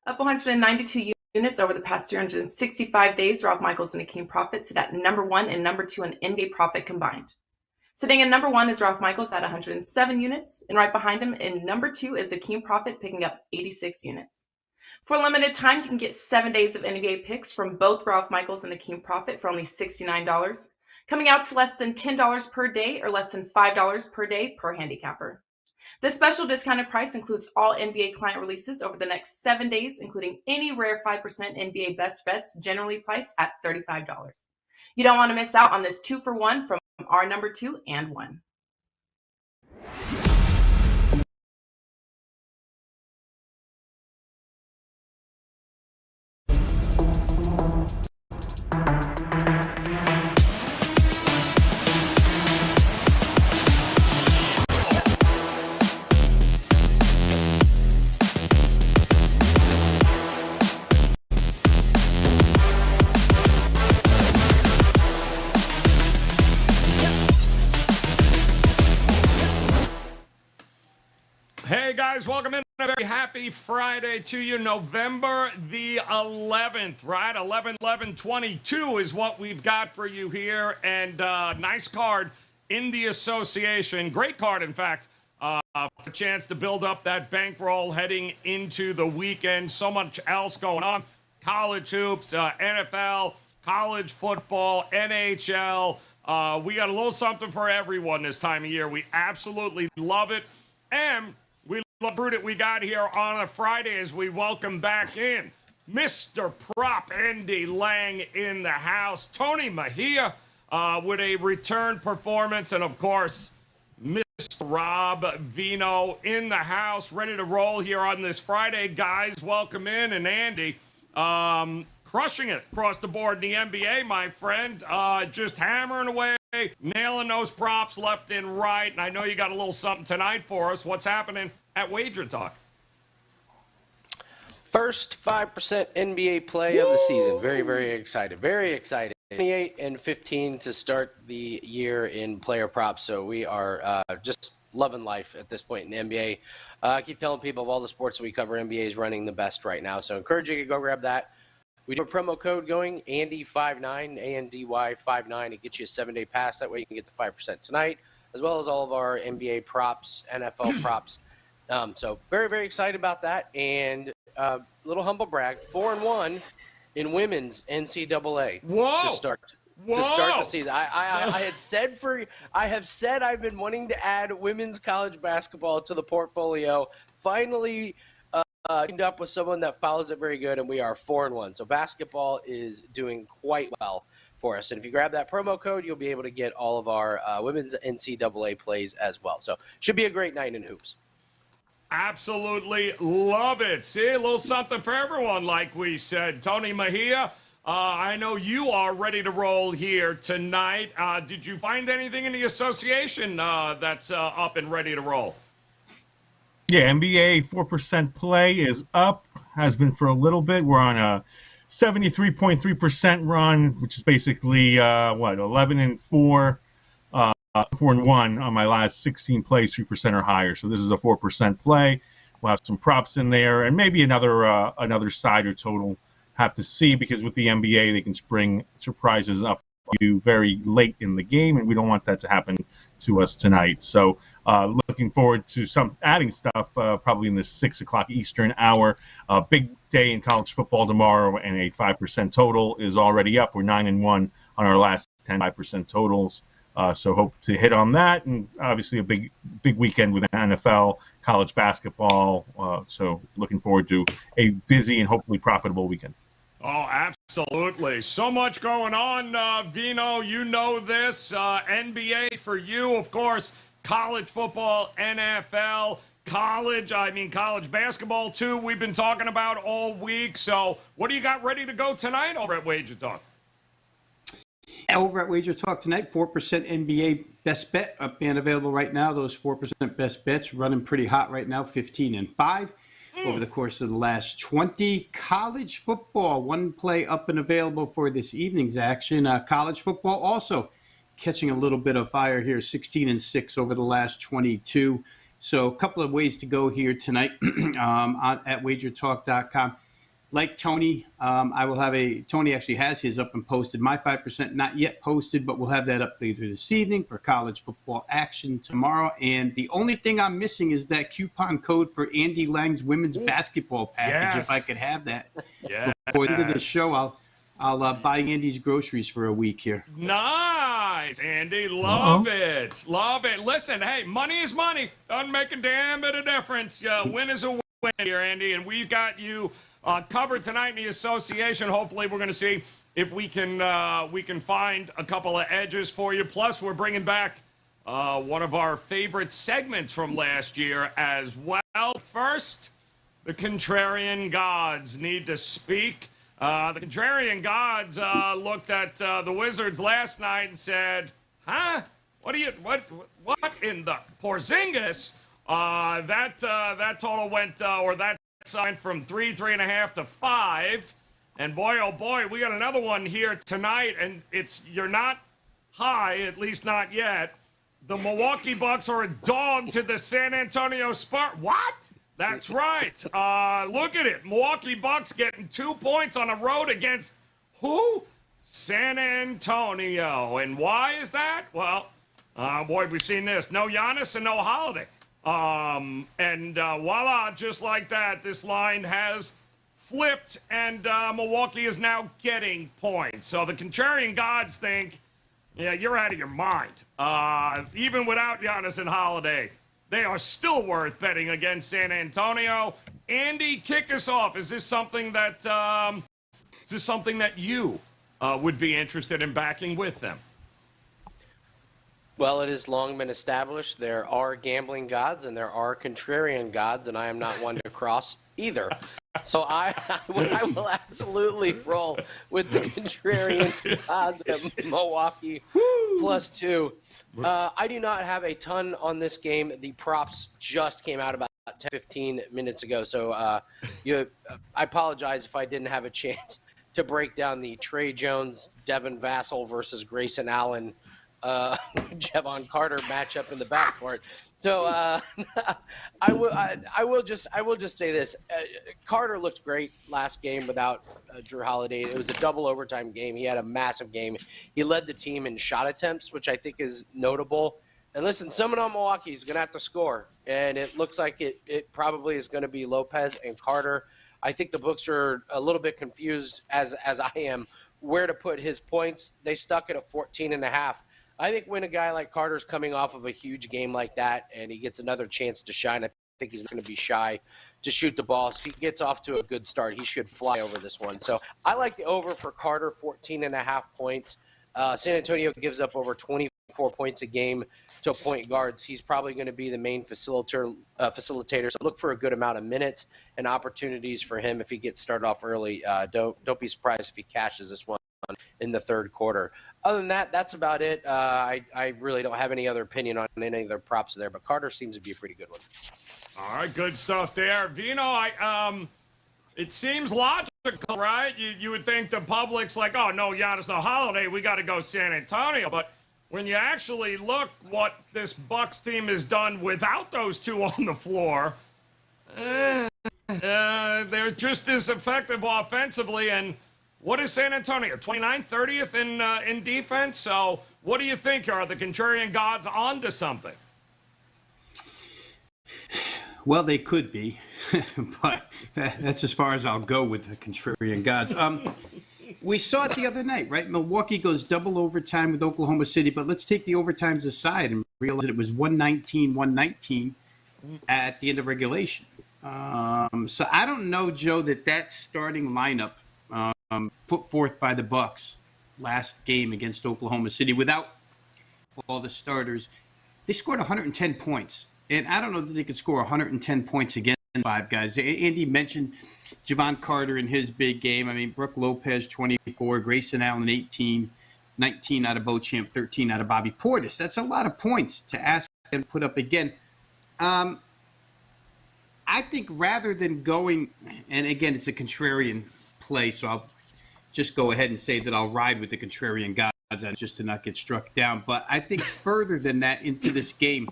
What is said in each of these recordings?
Up 192 units over the past 365 days, Ralph Michaels and Akeem Profit sit at number 1 and number 2 in NBA profit combined. Sitting in number 1 is Ralph Michaels at 107 units, and right behind him in number 2 is Akeem Profit picking up 86 units. For a limited time, you can get 7 days of NBA picks from both Ralph Michaels and Akeem Profit for only $69, coming out to less than $10 per day or less than $5 per day per handicapper. This special discounted price includes all NBA client releases over the next 7 days, including any rare 5% NBA best bets, generally priced at $35. You don't want to miss out on this 2-for-1 from our number 2 and 1. Hey guys, welcome in. A very happy Friday to you. November the 11th, right? 11/11/22 is what we've got for you here. And nice card in the association. Great card, in fact. A chance to build up that bankroll heading into the weekend. So much else going on. College hoops, NFL, college football, NHL. We got a little something for everyone this time of year. We absolutely love it. And we love it we got here on a Friday as we welcome back in Mr. Prop Andy Lang in the house. Tony Mejia with a return performance. And, of course, Mr. Rob Vino in the house, ready to roll here on this Friday. Guys, welcome in. And Andy, crushing it across the board in the NBA, my friend. Just hammering away, nailing those props left and right. And I know you got a little something tonight for us. What's happening at WagerTalk? First 5% NBA play of the season. Very, very excited. Very excited. 28 and 15 to start the year in player props. So we are just loving life at this point in the NBA. I keep telling people of all the sports that we cover, NBA is running the best right now. So encourage you to go grab that. We do a promo code going, Andy59, ANDY59. It gets you a 7-day pass. That way you can get the 5% tonight, as well as all of our NBA props, NFL props. So very, very excited about that. And little humble brag, 4-1 in women's NCAA to start the season. I have said I've been wanting to add women's college basketball to the portfolio. Finally, teamed up with someone that follows it very good, and we are 4-1. So basketball is doing quite well for us. And if you grab that promo code, you'll be able to get all of our women's NCAA plays as well. So should be a great night in hoops. Absolutely love it. See, a little something for everyone, like we said. Tony Mejia, I know you are ready to roll here tonight. Did you find anything in the association that's up and ready to roll? Yeah, NBA 4% play is up, has been for a little bit. We're on a 73.3% run, which is basically, 11-4, 4-1 on my last 16 plays, 3% or higher. So this is a 4% play. We'll have some props in there, and maybe another side or total. Have to see, because with the NBA, they can spring surprises up you very late in the game, and we don't want that to happen to us tonight. So looking forward to adding stuff probably in the 6 o'clock Eastern hour. Big day in college football tomorrow, and a 5% total is already up. We're 9-1 on our last 10 5% totals. So hope to hit on that, and obviously a big weekend with NFL, college basketball. So looking forward to a busy and hopefully profitable weekend. Oh, absolutely. So much going on, Vino. You know this. NBA for you, of course. College football, NFL, college basketball, too. We've been talking about all week. So what do you got ready to go tonight over at WagerTalk? Over at WagerTalk tonight, 4% NBA best bet up and available right now. Those 4% best bets running pretty hot right now, 15-5 over the course of the last 20. College football, one play up and available for this evening's action. College football also catching a little bit of fire here, 16-6 over the last 22. So a couple of ways to go here tonight at WagerTalk.com. like Tony, I will have Tony actually has his up and posted. My 5% not yet posted, but we'll have that up later this evening for college football action tomorrow. And the only thing I'm missing is that coupon code for Andy Lang's women's basketball package. Yes. If I could have that before the end of the show, I'll buy Andy's groceries for a week here. Nice, Andy. Love it. Love it. Listen, hey, money is money. Doesn't make a damn bit of difference. Win is a win here, Andy. And we've got you covered tonight in the association. Hopefully we're going to see if we can find a couple of edges for you. Plus, we're bringing back one of our favorite segments from last year as well. First, the Contrarian Gods need to speak. The Contrarian Gods looked at the Wizards last night and said, "Huh? What in the Porzingis?" That total went or that signed from 3.5 to 5, and boy, oh boy, we got another one here tonight, and you're not high, at least not yet. The Milwaukee Bucks are a dog to the San Antonio Spurs. What? That's right. Look at it. Milwaukee Bucks getting 2 points on the road against who? San Antonio. And why is that? Well, boy, we've seen this. No Giannis and no Holiday. And voila, just like that, this line has flipped, and Milwaukee is now getting points. So the Contrarian Gods think, yeah, you're out of your mind. Even without Giannis and Holiday, they are still worth betting against San Antonio. Andy, kick us off. Is this something that you would be interested in backing with them? Well, it has long been established there are gambling gods and there are contrarian gods, and I am not one to cross either. So I will absolutely roll with the contrarian odds at Milwaukee +2. I do not have a ton on this game. The props just came out about 10-15 minutes ago, so I apologize if I didn't have a chance to break down the Trey Jones, Devin Vassell versus Grayson Allen, Jevon Carter matchup in the backcourt. So I will just say this: Carter looked great last game without Drew Holiday. It was a double overtime game. He had a massive game. He led the team in shot attempts, which I think is notable. And listen, someone on Milwaukee is going to have to score, and it looks like it probably is going to be Lopez and Carter. I think the books are a little bit confused, as I am, where to put his points. They stuck it at 14.5. I think when a guy like Carter's coming off of a huge game like that and he gets another chance to shine, I think he's going to be shy to shoot the ball. So if he gets off to a good start, he should fly over this one. So I like the over for Carter, 14.5 points. San Antonio gives up over 24 points a game to point guards. He's probably going to be the main facilitator. So look for a good amount of minutes and opportunities for him if he gets started off early. Don't be surprised if he cashes this one in the third quarter. Other than that, that's about it. I really don't have any other opinion on any other props there, but Carter seems to be a pretty good one. All right, good stuff there. Vino, it seems logical, right? You would think the public's like, oh, no, Giannis, no Holiday, we got to go San Antonio. But when you actually look what this Bucks team has done without those two on the floor, they're just as effective offensively. And what is San Antonio? 29th, 30th in defense? So what do you think? Are the Contrarian Gods onto something? Well, they could be, but that's as far as I'll go with the Contrarian Gods. We saw it the other night, right? Milwaukee goes double overtime with Oklahoma City, but let's take the overtimes aside and realize it was 119 at the end of regulation. So I don't know, Joe, that starting lineup put forth by the Bucks last game against Oklahoma City without all the starters, they scored 110 points. And I don't know that they could score 110 points against five guys. Andy mentioned Jevon Carter in his big game. I mean, Brook Lopez, 24, Grayson Allen, 18, 19 out of Beauchamp, 13 out of Bobby Portis. That's a lot of points to ask them to put up again. I think rather than going, and again, it's a contrarian play, so I'll just go ahead and say that I'll ride with the contrarian gods just to not get struck down. But I think further than that into this game,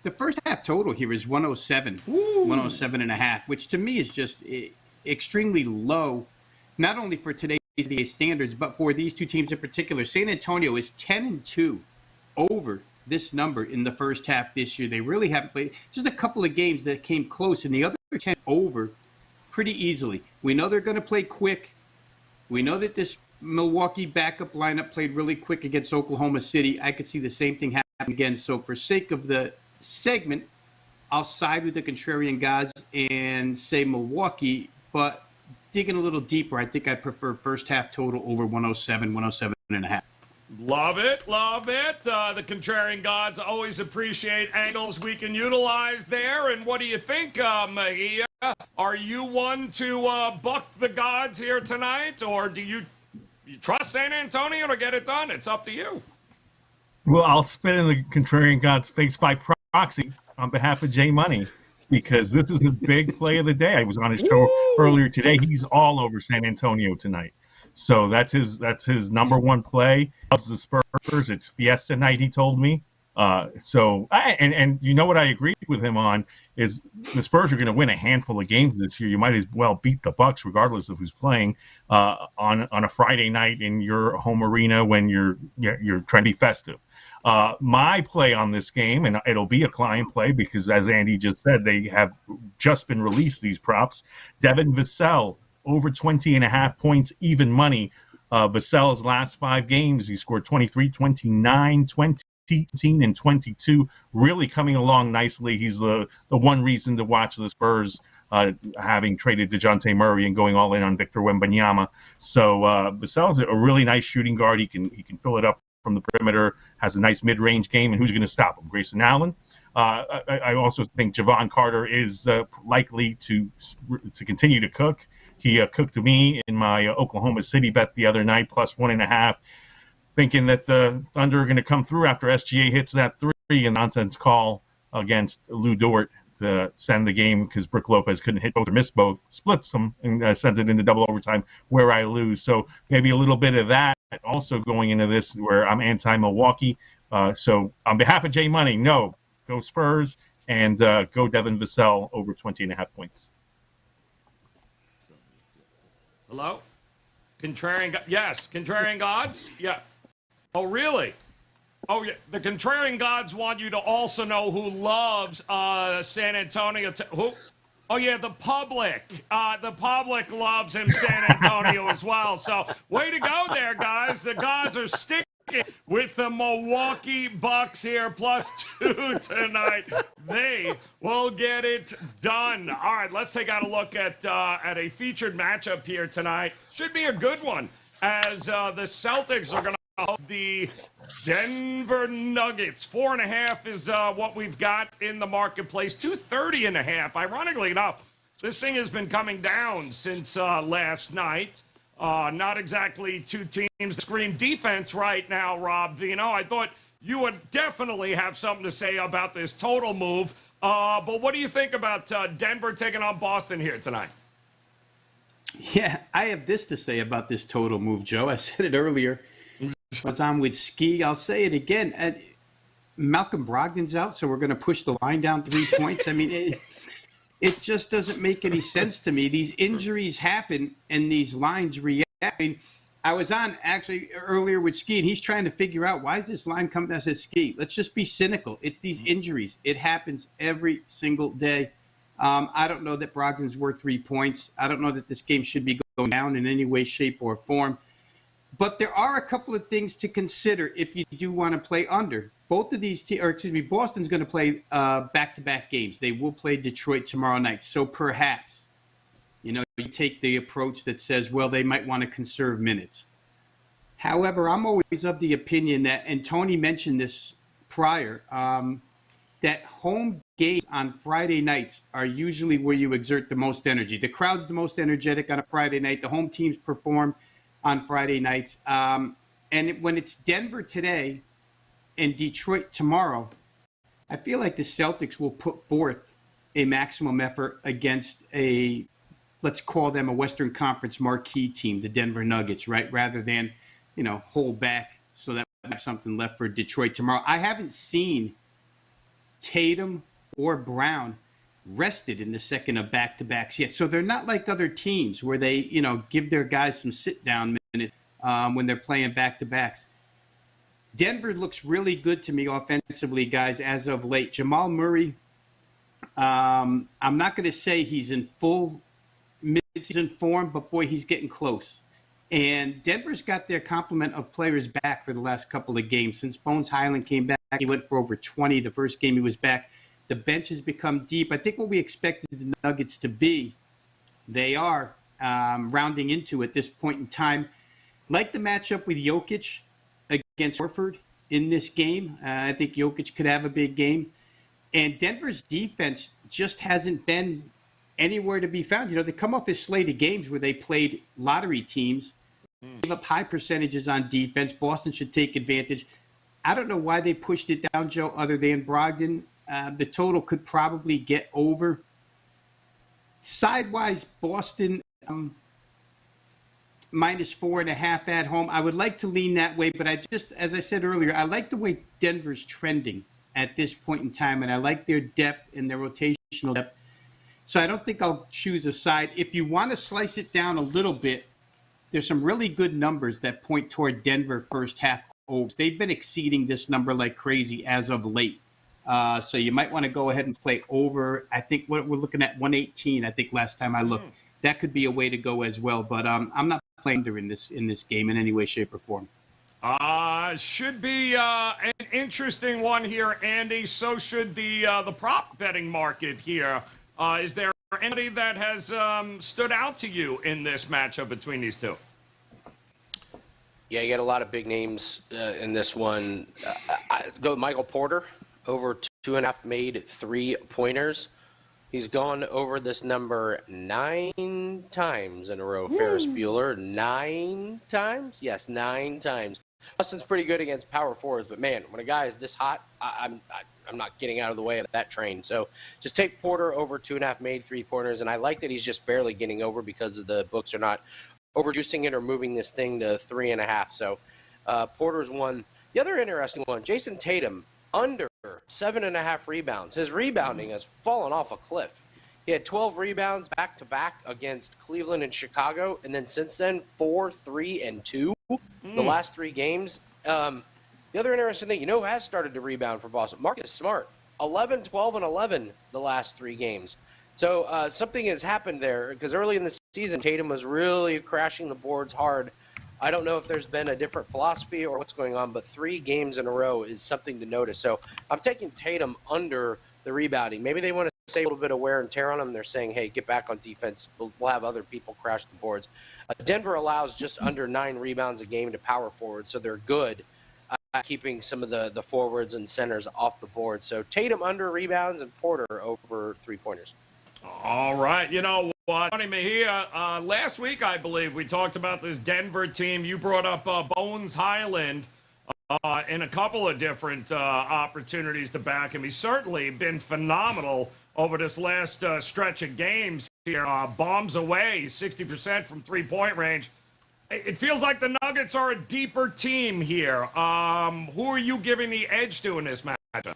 the first half total here is 107, 107.5, which to me is just extremely low, not only for today's NBA standards, but for these two teams in particular. San Antonio is 10-2 over this number in the first half this year. They really haven't played just a couple of games that came close, and the other 10 over pretty easily. We know they're going to play quick. We know that this Milwaukee backup lineup played really quick against Oklahoma City. I could see the same thing happen again. So for sake of the segment, I'll side with the contrarian gods and say Milwaukee, but digging a little deeper, I think I prefer first half total over 107 and a half. Love it, love it. The contrarian gods always appreciate angles we can utilize there. And what do you think, Mahia? Are you one to buck the gods here tonight, or do you trust San Antonio to get it done? It's up to you. Well, I'll spit in the contrarian god's face by proxy on behalf of Jay Money, because this is the big play of the day. I was on his show earlier today. He's all over San Antonio tonight. So that's his number one play. Loves the Spurs. It's Fiesta night, he told me. And you know what I agree with him on is the Spurs are going to win a handful of games this year. You might as well beat the Bucks regardless of who's playing on a Friday night in your home arena when you're trying to be festive. My play on this game, and it'll be a client play because, as Andy just said, they have just been released, these props. Devin Vassell, over 20.5 points, even money. Vassell's last 5 games, he scored 23, 29, 20, 18, and 22, really coming along nicely. He's the one reason to watch the Spurs, having traded DeJounte Murray and going all in on Victor Wembanyama. So Vassell's a really nice shooting guard. He can fill it up from the perimeter, has a nice mid-range game, and who's going to stop him? Grayson Allen. I also think Javon Carter is likely to continue to cook. He cooked to me in my Oklahoma City bet the other night, plus 1.5, thinking that the Thunder are going to come through after SGA hits that 3 and nonsense call against Lou Dort to send the game because Brook Lopez couldn't hit both or miss both, splits them, and sends it into double overtime where I lose. So maybe a little bit of that also going into this where I'm anti-Milwaukee. So on behalf of Jay Money, no, go Spurs and go Devin Vassell over 20.5 points. Hello? Yes, contrarian gods? Yeah. Oh, really? Oh, yeah. The contrarian gods want you to also know who loves San Antonio. Who? Oh, yeah, the public. The public loves him, San Antonio, as well. So way to go there, guys. The gods are sticking with the Milwaukee Bucks here, +2 tonight. They will get it done. All right, let's take out a look at a featured matchup here tonight. Should be a good one, as the Celtics are going to host the Denver Nuggets. 4.5 is what we've got in the marketplace. 230.5. Ironically enough, this thing has been coming down since last night. Not exactly two teams that scream defense right now, Rob Vino. I thought you would definitely have something to say about this total move. But what do you think about Denver taking on Boston here tonight? Yeah, I have this to say about this total move, Joe. I said it earlier. I was on with Ski. I'll say it again. Malcolm Brogdon's out, so we're going to push the line down 3 points. I mean, it just doesn't make any sense to me. These injuries happen and these lines react. I mean, I was on actually earlier with Ski, and he's trying to figure out why is this line come down. I said, Ski, let's just be cynical. It's these injuries. It happens every single day. I don't know that Brogdon's worth 3 points. I don't know that this game should be going down in any way, shape, or form. But there are a couple of things to consider if you do want to play under. Both of these Boston's going to play back-to-back games. They will play Detroit tomorrow night. So perhaps, you take the approach that says, well, they might want to conserve minutes. However, I'm always of the opinion that, and Tony mentioned this prior, that home games on Friday nights are usually where you exert the most energy. The crowd's the most energetic on a Friday night. The home teams perform on Friday nights. And when it's Denver today and Detroit tomorrow, I feel like the Celtics will put forth a maximum effort against let's call them a Western Conference marquee team, the Denver Nuggets, right? Rather than, hold back so that we have something left for Detroit tomorrow. I haven't seen Tatum or Brown rested in the second of back-to-backs yet. So they're not like other teams where they, give their guys some sit-down minutes when they're playing back-to-backs. Denver looks really good to me offensively, guys, as of late. Jamal Murray, I'm not going to say he's in full mid-season form, but boy, he's getting close. And Denver's got their complement of players back for the last couple of games. Since Bones Highland came back, he went for over 20 the first game he was back. The bench has become deep. I think what we expected the Nuggets to be, they are rounding into at this point in time. Like the matchup with Jokic against Horford in this game. I think Jokic could have a big game. And Denver's defense just hasn't been anywhere to be found. They come off this slate of games where they played lottery teams, gave up high percentages on defense. Boston should take advantage. I don't know why they pushed it down, Joe, other than Brogdon. The total could probably get over. Sidewise, Boston -4.5 at home. I would like to lean that way, but as I said earlier, I like the way Denver's trending at this point in time, and I like their depth and their rotational depth. So I don't think I'll choose a side. If you want to slice it down a little bit, there's some really good numbers that point toward Denver first half overs. They've been exceeding this number like crazy as of late. So you might want to go ahead and play over. I think we're looking at 118. I think last time I looked, that could be a way to go as well. But I'm not playing under in this game in any way, shape, or form. Should be an interesting one here, Andy. So should the prop betting market here. Is there anybody that has stood out to you in this matchup between these two? Yeah, you got a lot of big names in this one. I go with Michael Porter, over 2.5 made 3-pointers. He's gone over this number 9 times in a row. Woo. Ferris Bueller, 9 times? Yes, 9 times. Austin's pretty good against power forwards, but man, when a guy is this hot, I'm not getting out of the way of that train. So just take Porter over 2.5 made 3-pointers, and I like that he's just barely getting over because of the books are not overjuicing it or moving this thing to 3.5. So Porter's one. The other interesting one, Jason Tatum, under 7.5 rebounds. His rebounding has fallen off a cliff. He had 12 rebounds back-to-back against Cleveland and Chicago, and then since then, 4, 3, and 2 the last 3 games. The other interesting thing, who has started to rebound for Boston? Marcus Smart, 11, 12, and 11 the last 3 games. So something has happened there because early in the season, Tatum was really crashing the boards hard. I don't know if there's been a different philosophy or what's going on, but 3 games in a row is something to notice. So I'm taking Tatum under the rebounding. Maybe they want to save a little bit of wear and tear on him. They're saying, hey, get back on defense. We'll have other people crash the boards. Denver allows just under 9 rebounds a game to power forward, so they're good at keeping some of the forwards and centers off the board. So Tatum under rebounds and Porter over 3-pointers. All right. You know what, Tony Mejia, last week, I believe, we talked about this Denver team. You brought up Bones Highland in a couple of different opportunities to back him. He's certainly been phenomenal over this last stretch of games here. Bombs away, 60% from 3-point range. It feels like the Nuggets are a deeper team here. Who are you giving the edge to in this matchup?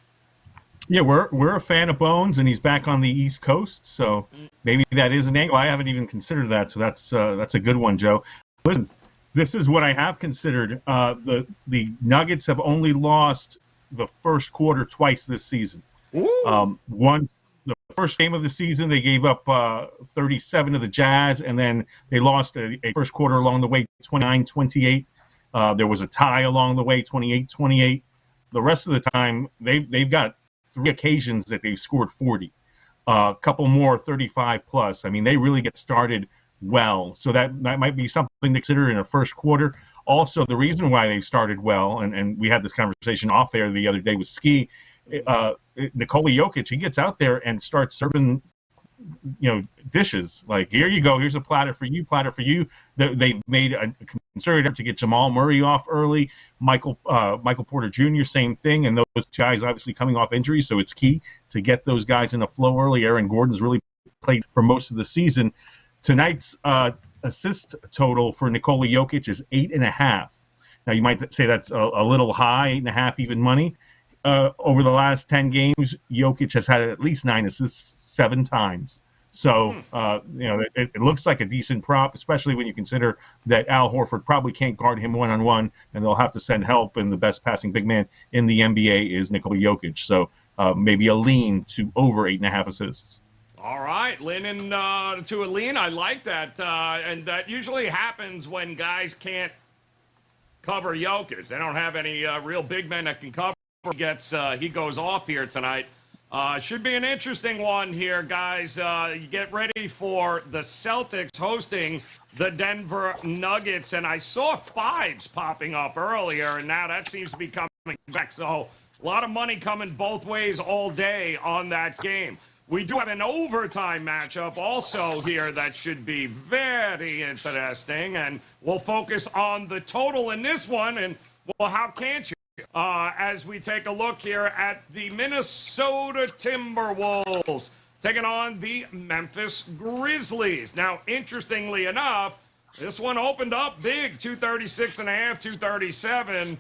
Yeah, we're a fan of Bones, and he's back on the East Coast, so maybe that is an angle. I haven't even considered that, so that's a good one, Joe. Listen, this is what I have considered. The Nuggets have only lost the first quarter twice this season. Once the first game of the season, they gave up 37 to the Jazz, and then they lost a first quarter along the way, 29-28. There was a tie along the way, 28-28. The rest of the time, they've got 3 occasions that they've scored 40. A couple more 35 plus. I mean, they really get started well. So that might be something to consider in a first quarter. Also, the reason why they started well, and we had this conversation off air the other day with Ski, Nikola Jokic, he gets out there and starts serving, dishes. Like, here you go, here's a platter for you. They made a concerted effort to get Jamal Murray off early. Michael Porter Jr., same thing. And those guys obviously coming off injuries, so it's key to get those guys in the flow early. Aaron Gordon's really played for most of the season. Tonight's assist total for Nikola Jokic is 8.5. Now, you might say that's a little high, 8.5 even money. over the last 10 games, Jokic has had at least 9 assists 7 times. So, it looks like a decent prop, especially when you consider that Al Horford probably can't guard him one-on-one, and they'll have to send help, and the best passing big man in the NBA is Nikola Jokic. So maybe a lean to over 8.5 assists. All right, leaning to a lean. I like that. And that usually happens when guys can't cover Jokic. They don't have any real big men that can cover. He goes off here tonight. Should be an interesting one here, guys. You get ready for the Celtics hosting the Denver Nuggets. And I saw 5s popping up earlier, and now that seems to be coming back. So a lot of money coming both ways all day on that game. We do have an overtime matchup also here that should be very interesting, and we'll focus on the total in this one, and, well, how can't you? As we take a look here at the Minnesota Timberwolves taking on the Memphis Grizzlies. Now, interestingly enough, this one opened up big, 236.5, 237.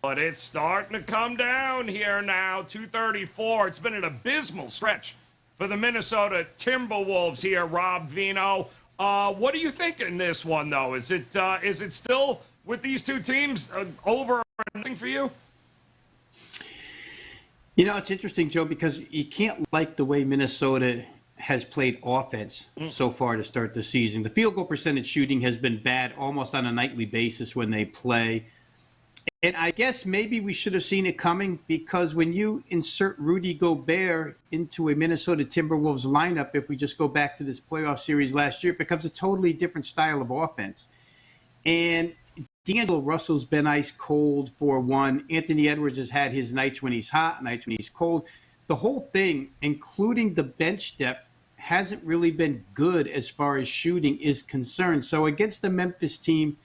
But it's starting to come down here now, 234. It's been an abysmal stretch for the Minnesota Timberwolves here, Rob Vino. What do you think in this one, though? Is it still, with these two teams, over anything for you? It's interesting, Joe, because you can't like the way Minnesota has played offense so far to start the season. The field goal percentage shooting has been bad almost on a nightly basis when they play. And I guess maybe we should have seen it coming, because when you insert Rudy Gobert into a Minnesota Timberwolves lineup, if we just go back to this playoff series last year, it becomes a totally different style of offense. And D'Angelo Russell's been ice cold for one. Anthony Edwards has had his nights when he's hot, nights when he's cold. The whole thing, including the bench depth, hasn't really been good as far as shooting is concerned. So against the Memphis team,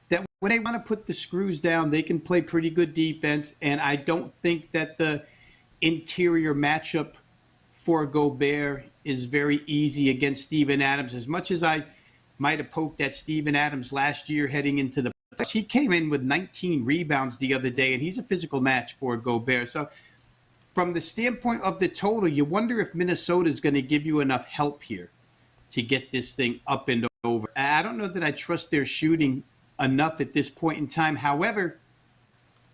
that when they want to put the screws down, they can play pretty good defense. And I don't think that the interior matchup for Gobert is very easy against Steven Adams. As much as I might have poked at Steven Adams last year heading into the playoffs, he came in with 19 rebounds the other day, and he's a physical match for Gobert. So from the standpoint of the total, you wonder if Minnesota is going to give you enough help here to get this thing up and over. I don't know that I trust their shooting enough at this point in time. However,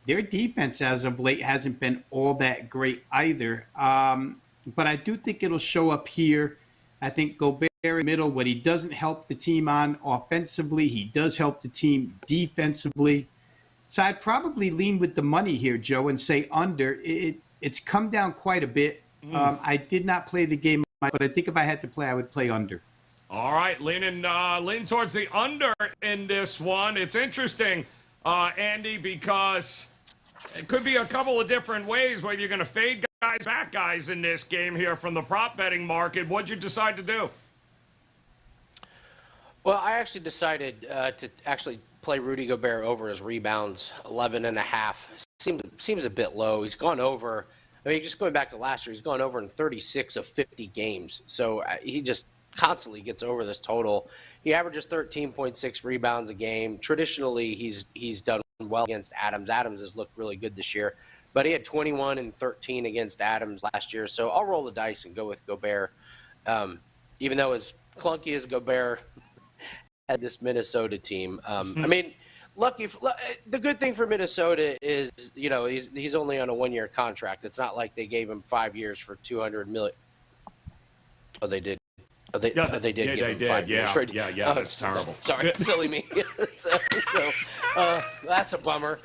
their defense as of late hasn't been all that great either. But I do think it'll show up here. I think Gobert in the middle, what he doesn't help the team on offensively, he does help the team defensively. So I'd probably lean with the money here, Joe, and say under. It's come down quite a bit. I did not play the game, but I think if I had to play, I would play under. All right, leaning towards the under in this one. It's interesting, Andy, because it could be a couple of different ways whether you're going to fade guys, back guys in this game here from the prop betting market. What'd you decide to do? Well, I actually decided to actually play Rudy Gobert over his rebounds, 11.5. Seems a bit low. He's gone over. I mean, just going back to last year, he's gone over in 36 of 50 games. So he just constantly gets over this total. He averages 13.6 rebounds a game. Traditionally, he's done well against Adams. Adams has looked really good this year, but he had 21 and 13 against Adams last year. So I'll roll the dice and go with Gobert. Even though as clunky as Gobert had this Minnesota team, I mean, the good thing for Minnesota is, he's only on a 1-year contract. It's not like they gave him 5 years for $200 million. Oh, they did. They did give him 5 years. Yeah, that's terrible. Sorry, silly me. That's a bummer.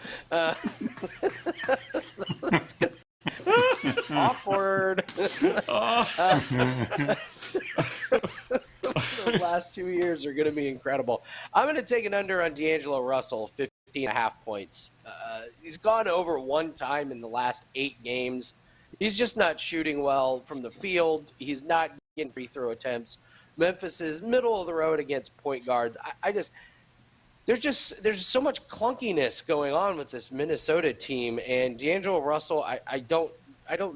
Awkward. Those last 2 years are going to be incredible. I'm going to take an under on D'Angelo Russell, 15.5 points. He's gone over one time in the last 8 games. He's just not shooting well from the field. He's not getting free throw attempts. Memphis is middle of the road against point guards. There's so much clunkiness going on with this Minnesota team, and D'Angelo Russell, I don't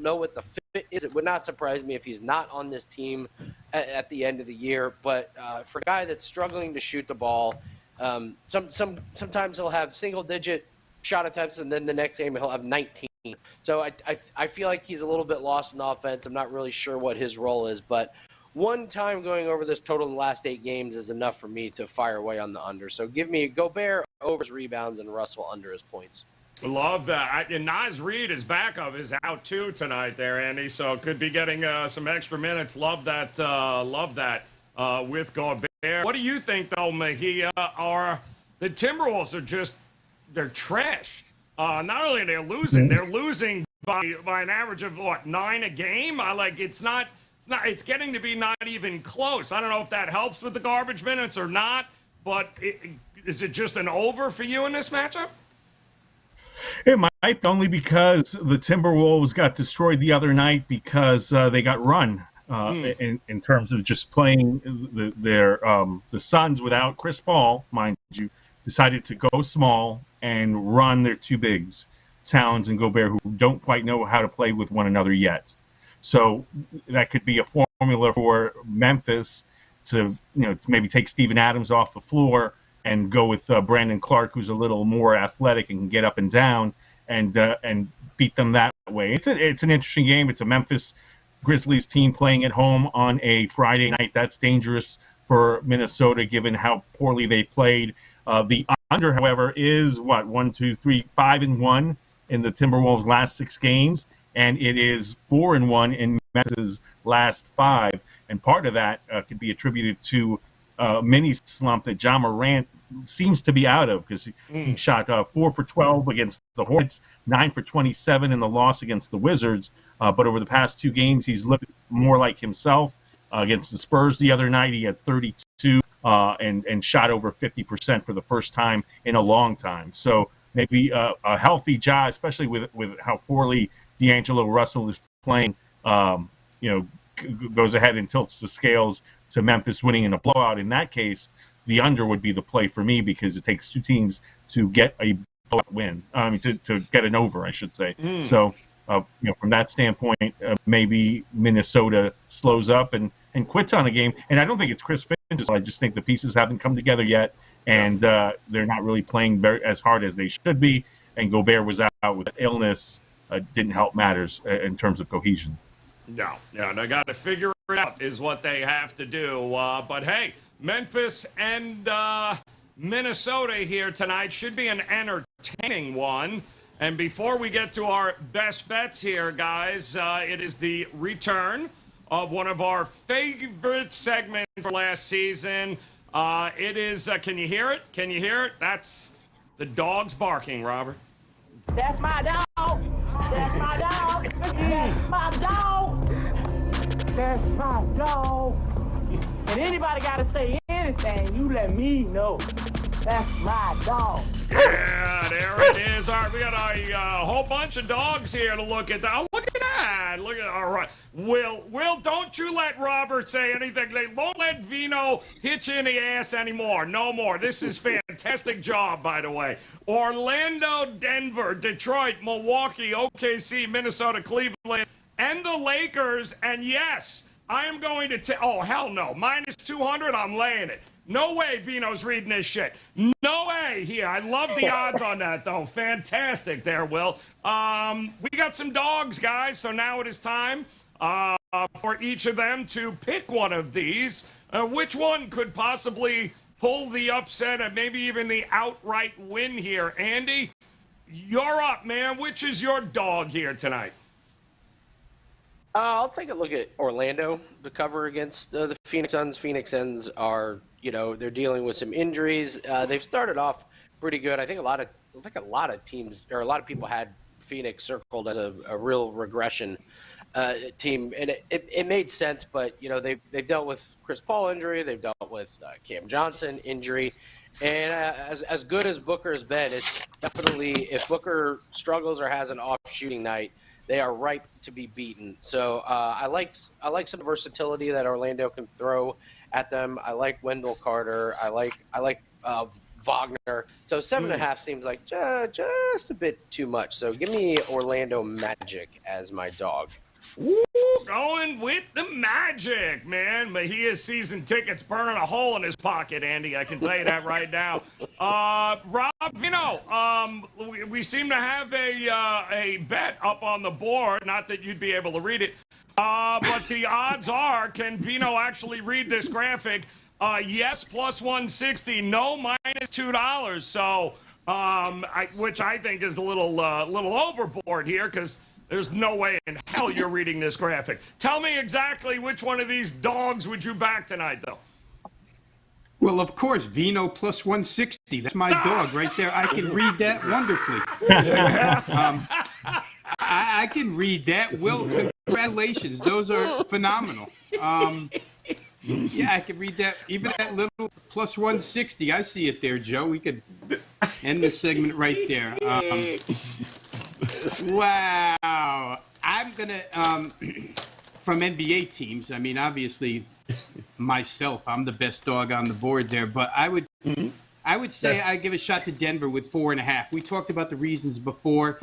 know what the fit is. It would not surprise me if he's not on this team at the end of the year. But for a guy that's struggling to shoot the ball, sometimes he'll have single-digit shot attempts, and then the next game he'll have 19. So I feel like he's a little bit lost in the offense. I'm not really sure what his role is, but one time going over this total in the last 8 games is enough for me to fire away on the under. So give me Gobert over his rebounds and Russell under his points. Love that. And Naz Reid, his backup, is out too tonight there, Andy. So could be getting some extra minutes. Love that. With Gobert. What do you think, though, Mejia? Are the Timberwolves they're trash? Not only are they losing, they're losing by an average of 9 a game. It's getting to be not even close. I don't know if that helps with the garbage minutes or not, but is it just an over for you in this matchup? It might, only because the Timberwolves got destroyed the other night because they got run in terms of just playing the Suns without Chris Paul, mind you, decided to go small and run their 2 bigs, Towns and Gobert, who don't quite know how to play with one another yet. So that could be a formula for Memphis to maybe take Steven Adams off the floor and go with Brandon Clark, who's a little more athletic and can get up and down and beat them that way. It's an interesting game. It's a Memphis Grizzlies team playing at home on a Friday night. That's dangerous for Minnesota given how poorly they played. The under, however, is 5-1 in the Timberwolves' last 6 games, and it is 4-1 in Memphis' last 5. And part of that could be attributed to mini slump that Ja Morant seems to be out of, because he shot 4 for 12 against the Hornets, 9 for 27 in the loss against the Wizards. But over the past 2 games, he's looked more like himself. Against the Spurs the other night, he had 32 and shot over 50% for the first time in a long time. So maybe a healthy Ja, especially with how poorly D'Angelo Russell is playing, goes ahead and tilts the scales to Memphis winning in a blowout. In that case, the under would be the play for me, because it takes 2 teams to get a blowout win. To get an over, I should say. So, from that standpoint, maybe Minnesota slows up and quits on a game. And I don't think it's Chris Finch. I just think the pieces haven't come together yet, and they're not really playing as hard as they should be. And Gobert was out with illness. Didn't help matters in terms of cohesion. No, they got to figure it out is what they have to do. But hey, Memphis and Minnesota here tonight should be an entertaining one. And before we get to our best bets here, guys, it is the return of one of our favorite segments for last season. It is, can you hear it? Can you hear it? That's the dogs barking, Robert. That's my dog. That's my dog. That's my dog. That's my dog. And anybody got to say anything, you let me know. That's my dog. Yeah, there it is. All right, we got a whole bunch of dogs here to look at. Oh, look at that. All right. Will, don't you let Robert say anything. Don't let Vino hit you in the ass anymore. No more. This is fantastic job, by the way. Orlando, Denver, Detroit, Milwaukee, OKC, Minnesota, Cleveland, and the Lakers. And yes, I am going to oh, hell no. Minus 200, I'm laying it. No way Vino's reading this shit. No way here. I love the odds on that, though. Fantastic there, Will. We got some dogs, guys, so now it is time for each of them to pick one of these. Which one could possibly pull the upset and maybe even the outright win here? Andy, you're up, man. Which is your dog here tonight? I'll take a look at Orlando to cover against the Phoenix Suns. Phoenix Suns are, they're dealing with some injuries. They've started off pretty good. I think a lot of teams, or a lot of people had Phoenix circled as a real regression team, and it made sense. But they've dealt with Chris Paul injury, they've dealt with Cam Johnson injury, and as good as Booker has been, it's definitely, if Booker struggles or has an off shooting night, they are ripe to be beaten. So I like some versatility that Orlando can throw at them. I like Wendell Carter. I like Wagner. So 7.5 seems like just a bit too much. So give me Orlando Magic as my dog. Ooh, going with the Magic, man. Mejia's season tickets burning a hole in his pocket, Andy. I can tell you that right now. Robert, Vino, we seem to have a bet up on the board. Not that you'd be able to read it, but the odds are, can Vino actually read this graphic? Yes, plus 160. No, minus $2. So, which I think is a little overboard here, because there's no way in hell you're reading this graphic. Tell me exactly which one of these dogs would you back tonight, though? Well, of course, Vino plus 160. That's my dog right there. I can read that wonderfully. I can read that. Will, congratulations. Those are phenomenal. Yeah, I can read that. Even that little plus 160. I see it there, Joe. We could end the segment right there. Wow. I'm going to, from NBA teams, I mean, obviously, myself, I'm the best dog on the board there, but I would say I give a shot to Denver with 4.5. We talked about the reasons before.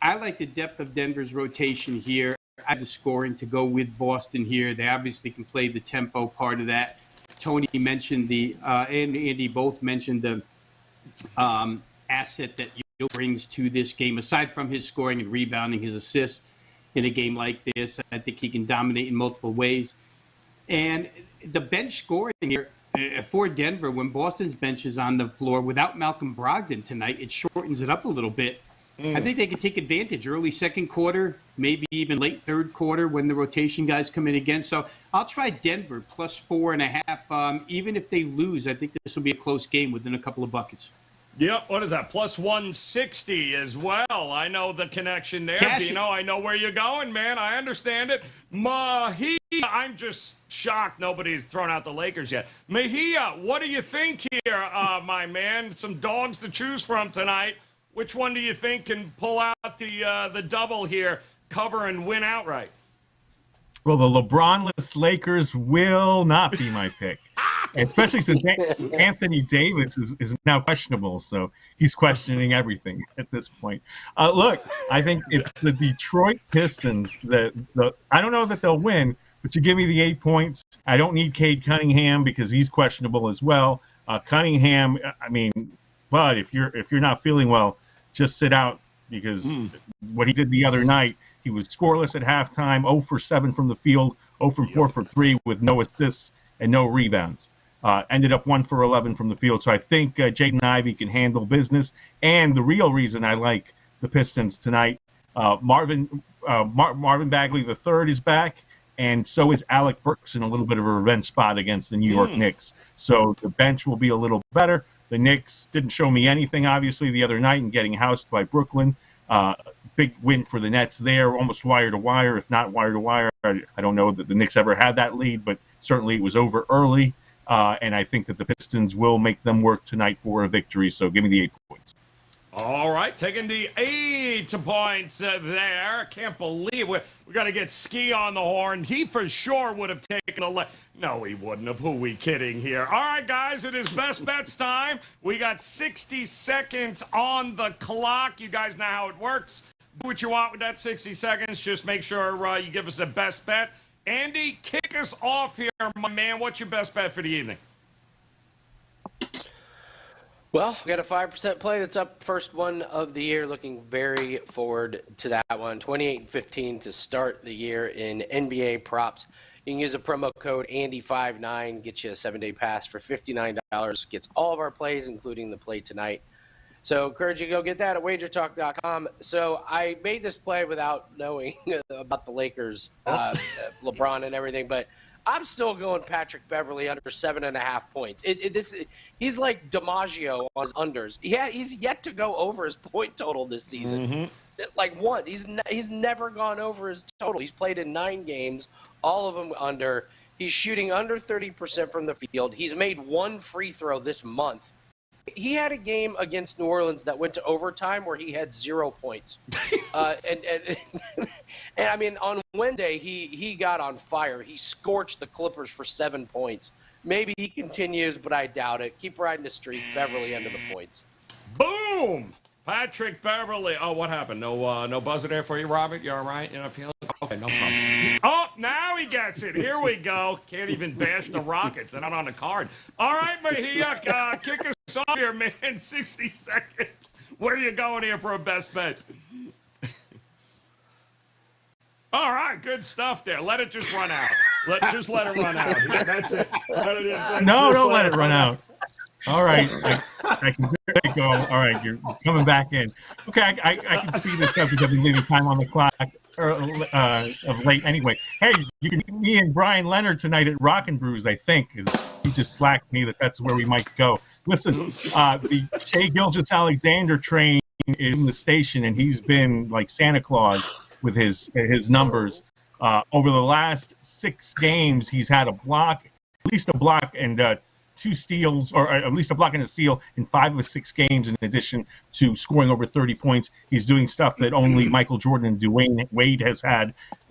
I like the depth of Denver's rotation here. I have the scoring to go with Boston here. They obviously can play the tempo part of that. Tony mentioned and Andy both mentioned the asset that Yo brings to this game. Aside from his scoring and rebounding, his assists in a game like this, I think he can dominate in multiple ways. And the bench scoring here for Denver, when Boston's bench is on the floor without Malcolm Brogdon tonight, it shortens it up a little bit. I think they can take advantage early second quarter, maybe even late third quarter when the rotation guys come in again. So I'll try Denver plus 4.5. Even if they lose, I think this will be a close game within a couple of buckets. Yep, what is that? Plus 160 as well. I know the connection there, Vino. I know where you're going, man. I understand it. Mahia, I'm just shocked nobody's thrown out the Lakers yet. Mahia, what do you think here, my man? Some dogs to choose from tonight. Which one do you think can pull out the double here, cover and win outright? Well, the LeBron-less Lakers will not be my pick, especially since Anthony Davis is now questionable, so he's questioning everything at this point. Look, I think it's the Detroit Pistons that I don't know that they'll win, but you give me the 8 points. I don't need Cade Cunningham because he's questionable as well. Cunningham, I mean, but if you're not feeling well, just sit out, because what he did the other night, he was scoreless at halftime, 0 for 7 from the field, 0 for 4 for 3 with no assists and no rebounds. Ended up 1 for 11 from the field. So I think Jaden Ivey can handle business. And the real reason I like the Pistons tonight, Marvin Bagley III is back, and so is Alec Burks in a little bit of a revenge spot against the New York Knicks. So the bench will be a little better. The Knicks didn't show me anything, obviously, the other night in getting housed by Brooklyn. Big win for the Nets there, almost wire to wire, if not wire to wire. I don't know that the Knicks ever had that lead, but certainly it was over early. And I think that the Pistons will make them work tonight for a victory. So give me the 8 points. All right, taking the 8 points there. Can't believe we got to get Ski on the horn. He for sure would have taken a No, he wouldn't have. Who we kidding here? All right, guys, it is best bets time. We got 60 seconds on the clock. You guys know how it works. Do what you want with that 60 seconds. Just make sure you give us a best bet. Andy, kick us off here, my man. What's your best bet for the evening? Well, we got a 5% play that's up, first one of the year. Looking very forward to that one. 28-15 to start the year in NBA props. You can use a promo code Andy59, get you a 7-day pass for $59. Gets all of our plays, including the play tonight. So encourage you to go get that at WagerTalk.com. So I made this play without knowing about the Lakers, LeBron and everything, but I'm still going Patrick Beverly under 7.5 points. He's like DiMaggio on his unders. He's yet to go over his point total this season. Like one, he's never gone over his total. He's played in 9 games, all of them under. He's shooting under 30% from the field. He's made 1 free throw this month. He had a game against New Orleans that went to overtime where he had 0 points. And I mean, on Wednesday, he got on fire. He scorched the Clippers for 7 points. Maybe he continues, but I doubt it. Keep riding the streak. Beverly under the points. Boom! Patrick Beverly. Oh, what happened? No buzzer there for you, Robert? You all right? You know, feeling okay? No problem. Oh, now now he gets it. Here we go. Can't even bash the Rockets. They're not on the card. All right, Mejia, kick us off here, man. 60 seconds. Where are you going here for a best bet? All right, good stuff there. Let it just run out. Just let it run out. That's it. No, don't let it run out. All right, I can there you go. All right, you're coming back in. Okay, I can speed this up because I've been leaving time on the clock of late anyway. Hey, you can meet me and Brian Leonard tonight at Rock and Brews, I think. He just slacked me that's where we might go. Listen, the Shai Gilgeous-Alexander train is in the station, and he's been like Santa Claus with his numbers. Over the last 6 games, he's had at least a block and 2 steals, or at least a block and a steal in 5 of 6 games, in addition to scoring over 30 points. He's doing stuff that only Michael Jordan and Dwayne Wade have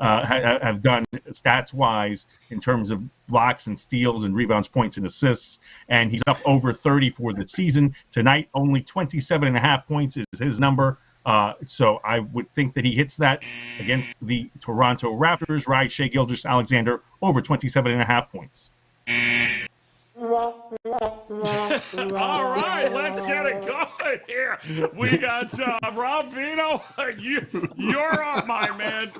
done stats-wise in terms of blocks and steals and rebounds, points, and assists. And he's up over 30 for the season. Tonight, only 27.5 points is his number. So I would think that he hits that against the Toronto Raptors. Ride Shai Gilgeous-Alexander over 27.5 points. All right, let's get it going here. We got Rob Vino. You're up, my man.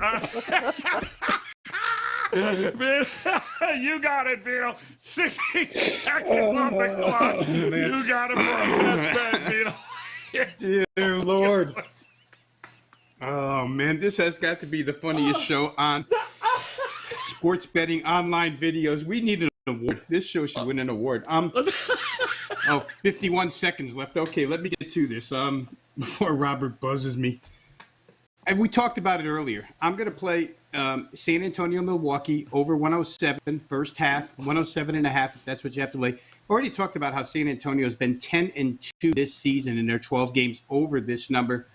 You got it, Vino. 60 seconds on the clock. You got it for a best bet, Vino. Dear Lord. Oh, man, this has got to be the funniest show on sports betting online videos. We need an award. This show should win an award. 51 seconds left. Okay, let me get to this before Robert buzzes me. And we talked about it earlier. I'm going to play San Antonio, Milwaukee over 107 first half, 107.5 if that's what you have to play. Already talked about how San Antonio has been 10-2 this season in their 12 games over this number.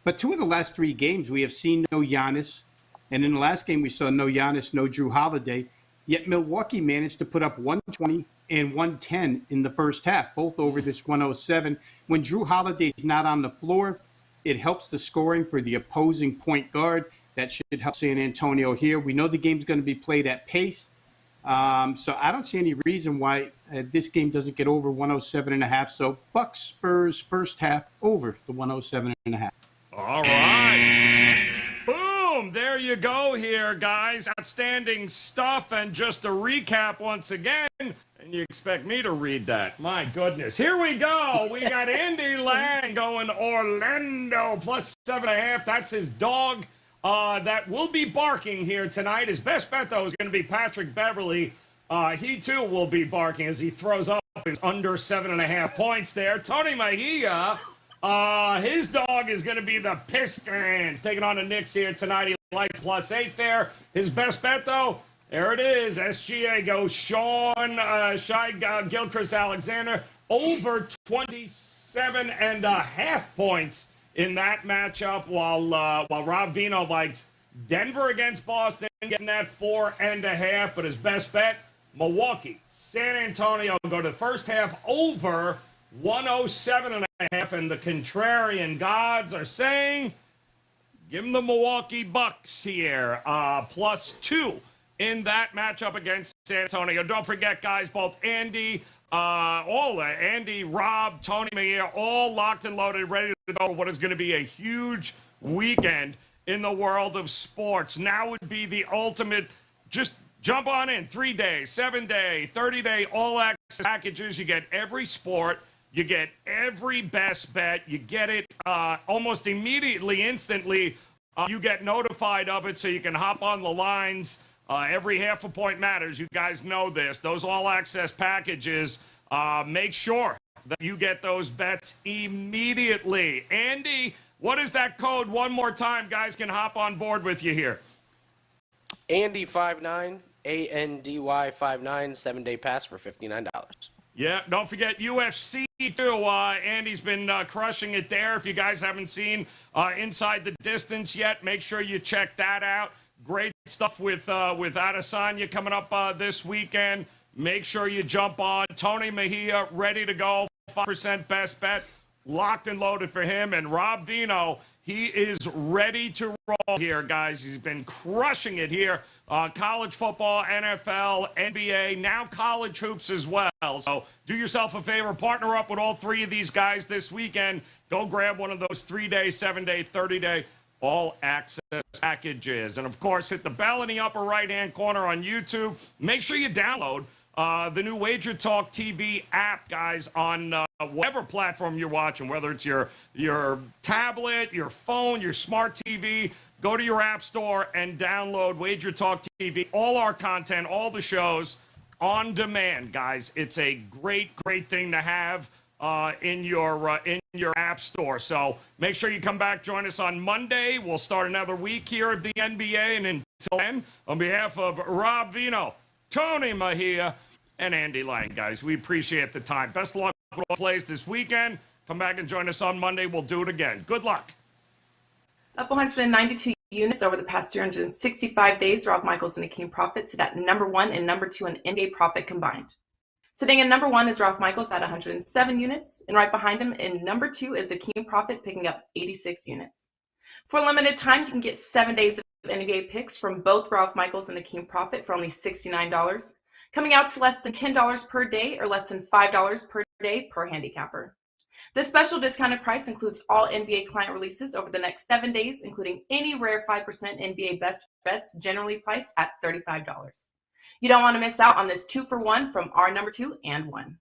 But 2 of the last 3 games, we have seen no Giannis. And in the last game, we saw no Giannis, no Drew Holiday. Yet Milwaukee managed to put up 120 and 110 in the first half, both over this 107. When Drew Holiday is not on the floor, it helps the scoring for the opposing point guard. That should help San Antonio here. We know the game's going to be played at pace. So I don't see any reason why this game doesn't get over 107.5. So Bucks Spurs first half over the 107.5. All right. Boom. There you go here, guys. Outstanding stuff. And just to recap once again, and you expect me to read that. My goodness. Here we go. We got Andy Lang going Orlando plus 7.5. That's his dog. That will be barking here tonight. His best bet, though, is going to be Patrick Beverly. He, too, will be barking as he throws up his under 7.5 points there. Tony Mejia, his dog is going to be the Pistons, taking on the Knicks here tonight. He likes plus 8 there. His best bet, though, there it is. SGA goes Shai Gilgeous-Alexander over 27.5 points in that matchup, while Rob Vino likes Denver against Boston, getting that 4.5. But his best bet, Milwaukee, San Antonio go to the first half over 107.5. And the contrarian gods are saying, give him the Milwaukee Bucks here, plus 2 in that matchup against San Antonio. Don't forget, guys, both Andy, Rob, Tony Mejia, all locked and loaded, ready to go. What is going to be a huge weekend in the world of sports. Now would be the ultimate. Just jump on in. 3-day, 7-day, 30-day all-access packages. You get every sport. You get every best bet. You get it almost immediately, instantly. You get notified of it so you can hop on the lines. Every half a point matters. You guys know this. Those all-access packages, make sure that you get those bets immediately. Andy, what is that code? One more time, guys can hop on board with you here. Andy59, ANDY59, 7-day pass for $59. Yeah, don't forget UFC, too. Andy's been crushing it there. If you guys haven't seen Inside the Distance yet, make sure you check that out. Great stuff with Adesanya coming up this weekend. Make sure you jump on. Tony Mejia ready to go. 5% best bet. Locked and loaded for him. And Rob Vino, He is ready to roll here, guys. He's been crushing it here. College football, NFL, NBA, now college hoops as well. So do yourself a favor, partner up with all three of these guys this weekend. Go grab one of those 3-day, 7-day, 30-day all-access packages. And, of course, hit the bell in the upper right-hand corner on YouTube. Make sure you download the new WagerTalk TV app, guys, on whatever platform you're watching, whether it's your tablet, your phone, your smart TV. Go to your app store and download WagerTalk TV. All our content, all the shows on demand, guys. It's a great, great thing to have in your app store. So make sure you come back, join us on Monday. We'll start another week here of the NBA. And until then, on behalf of Rob Vino, Tony Mejia, and Andy Lang, guys, we appreciate the time. Best of luck with all plays this weekend. Come back and join us on Monday. We'll do it again. Good luck. Up 192 units over the past 365 days, Rob Michaels and Akeem Profit to that number 1 and number 2 in NBA profit combined. Sitting in number 1 is Ralph Michaels at 107 units, and right behind him in number 2 is Akeem Profit picking up 86 units. For a limited time, you can get 7 days of NBA picks from both Ralph Michaels and Akeem Profit for only $69, coming out to less than $10 per day or less than $5 per day per handicapper. This special discounted price includes all NBA client releases over the next 7 days, including any rare 5% NBA best bets generally priced at $35. You don't want to miss out on this 2-for-1 from our number 2 and 1.